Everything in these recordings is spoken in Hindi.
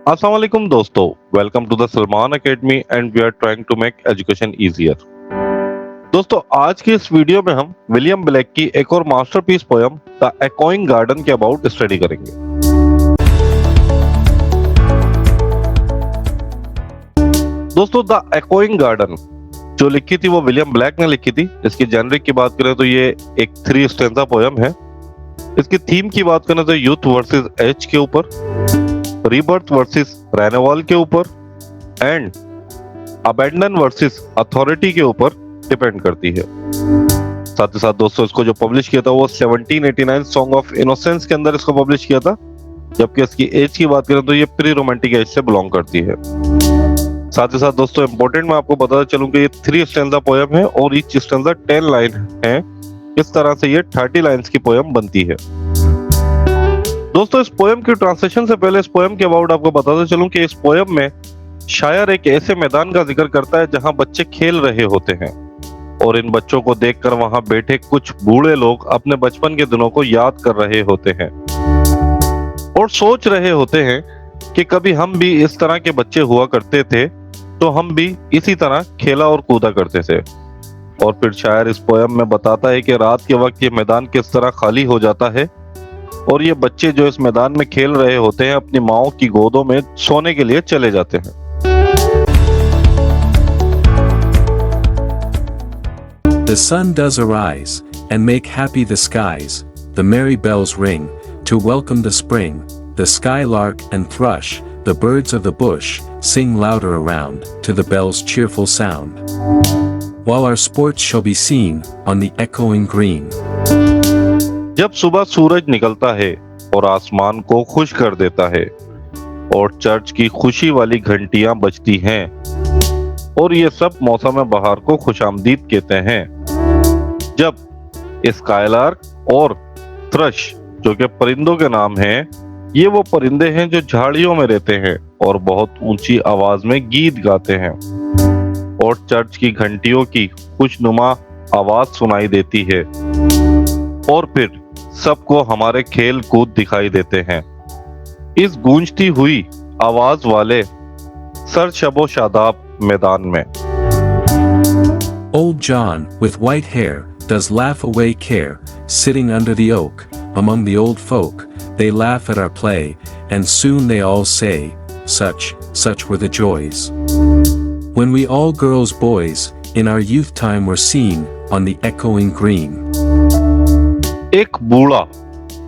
अस्सलाम वालेकुम दोस्तों, welcome to the Salman academy and we are trying to make education easier. दोस्तों, आज की इस वीडियो में हम विलियम ब्लेक की एक और masterpiece poem the echoing garden के अबाउट स्टडी करेंगे। दोस्तों, द एकोइंग गार्डन जो लिखी थी वो विलियम ब्लेक ने लिखी थी। इसकी जेनरिक की बात करें तो ये एक 3 स्टेंजा पोयम है। इसकी थीम की बात करें तो यूथ वर्सेस एज के ऊपर, रीबर्थ वर्सेस रेनेवाल के ऊपर एंड अबेंडन वर्सेस अथॉरिटी के ऊपर डिपेंड करती है। साथ ही साथ दोस्तों, इसको जो पब्लिश किया था वो 1789 सॉन्ग ऑफ इनोसेंस के अंदर इसको पब्लिश किया था। जबकि इसकी एज की बात करें तो ये प्री रोमांटिक एज से बिलोंग करती है। साथ ही साथ दोस्तों, इंपॉर्टेंट मैं आपको बताता चलूं कि ये 3 स्टेंजा पोयम है और ईच स्टेंजा 10 लाइन है। इस तरह से ये 30 लाइन्स की पोयम बनती है। दोस्तों, इस पोयम की ट्रांसलेशन से पहले इस पोयम के अबाउट आपको बताता चलूं कि इस पोयम में शायर एक ऐसे मैदान का जिक्र करता है जहां बच्चे खेल रहे होते हैं और इन बच्चों को देखकर वहां बैठे कुछ बूढ़े लोग अपने बचपन के दिनों को याद कर रहे होते हैं और सोच रहे होते हैं कि कभी हम भी इस तरह के बच्चे हुआ करते थे तो हम भी इसी तरह खेला और कूदा करते थे। और फिर शायर इस पोयम में बताता है कि रात के वक्त ये मैदान किस तरह खाली हो जाता है और ये बच्चे जो इस मैदान में खेल रहे होते हैं अपनी माओ की गोदों में सोने के लिए चले जाते हैं। The sun does arise, and make happy the skies, the merry bells ring, to welcome the spring, the skylark and thrush, the birds of the bush, sing louder around, to the bell's cheerful sound. While our sports shall be seen, on the echoing green. जब सुबह सूरज निकलता है और आसमान को खुश कर देता है और चर्च की खुशी वाली घंटियां बजती हैं और ये सब मौसम बहार को खुशामदीद कहते हैं। जब स्काईलार्क और थ्रश जो कि परिंदों के नाम हैं, ये वो परिंदे हैं जो झाड़ियों में रहते हैं और बहुत ऊंची आवाज में गीत गाते हैं और चर्च की घंटियों की खुशनुमा आवाज सुनाई देती है और फिर सबको हमारे खेल कूद दिखाई देते हैं। इस गूंजती हुई आवाज वाले सर शबो शादाब मैदान में। Old John, with white hair, does laugh away care, sitting under the oak, among the old folk, they laugh at our play, and soon they all say, such were the joys. When we all girls boys, in our youth time were seen, on the echoing green. एक बूढ़ा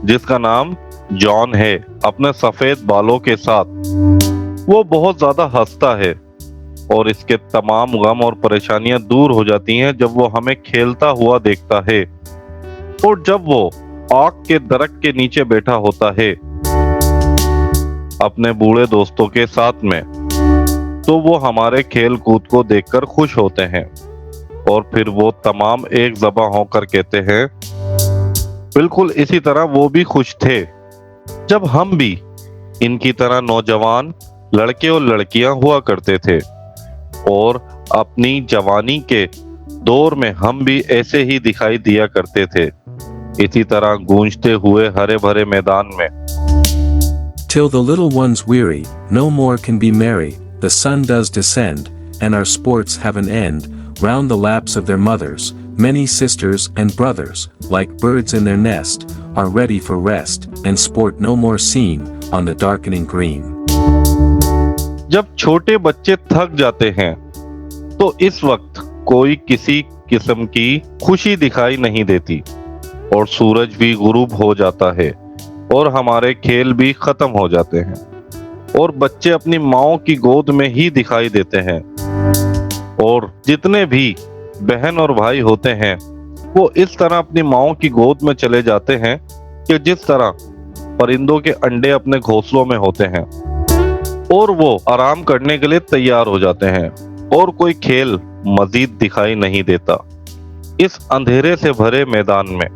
जिसका नाम जॉन है, अपने सफेद बालों के साथ वो बहुत ज्यादा हंसता है और इसके तमाम गम और परेशानियां दूर हो जाती हैं जब वो हमें खेलता हुआ देखता है। और जब वो आग के दरख्त के नीचे बैठा होता है अपने बूढ़े दोस्तों के साथ में, तो वो हमारे खेल कूद को देखकर खुश होते हैं और फिर वो तमाम एक ज़बा होकर कहते हैं, बिल्कुल इसी तरह वो भी खुश थे जब हम भी इनकी तरह नौजवान लड़के और लड़कियां हुआ करते थे और अपनी जवानी के दौर में हम भी ऐसे ही दिखाई दिया करते थे, इसी तरह गूंजते हुए हरे भरे मैदान में। Till the little ones weary, no more can be merry, the sun does descend, and our sports have an end, round the laps of their mothers, many sisters and brothers, like birds in their nest, are ready for rest, and sport no more seen, on the darkening green. जब छोटे बच्चे थक जाते हैं तो इस वक्त कोई किसी किस्म की खुशी दिखाई नहीं देती और सूरज भी गुरूब हो जाता है और हमारे खेल भी खत्म हो जाते हैं और बच्चे अपनी माओ की गोद में ही दिखाई देते हैं और जितने भी बहन और भाई होते हैं वो इस तरह अपनी माओ की गोद में चले जाते हैं कि जिस तरह परिंदों के अंडे अपने घोंसलों में होते हैं और वो आराम करने के लिए तैयार हो जाते हैं और कोई खेल मजीद दिखाई नहीं देता इस अंधेरे से भरे मैदान में।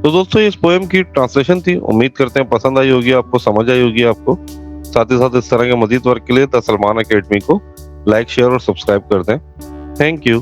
तो दोस्तों, इस पोएम की ट्रांसलेशन थी। उम्मीद करते हैं पसंद आई होगी आपको, समझ आई होगी आपको। साथ ही साथ इस तरह के मजीद वर्क के लिए द सलमान एकेडमी को लाइक, शेयर और सब्सक्राइब कर दें। Thank you.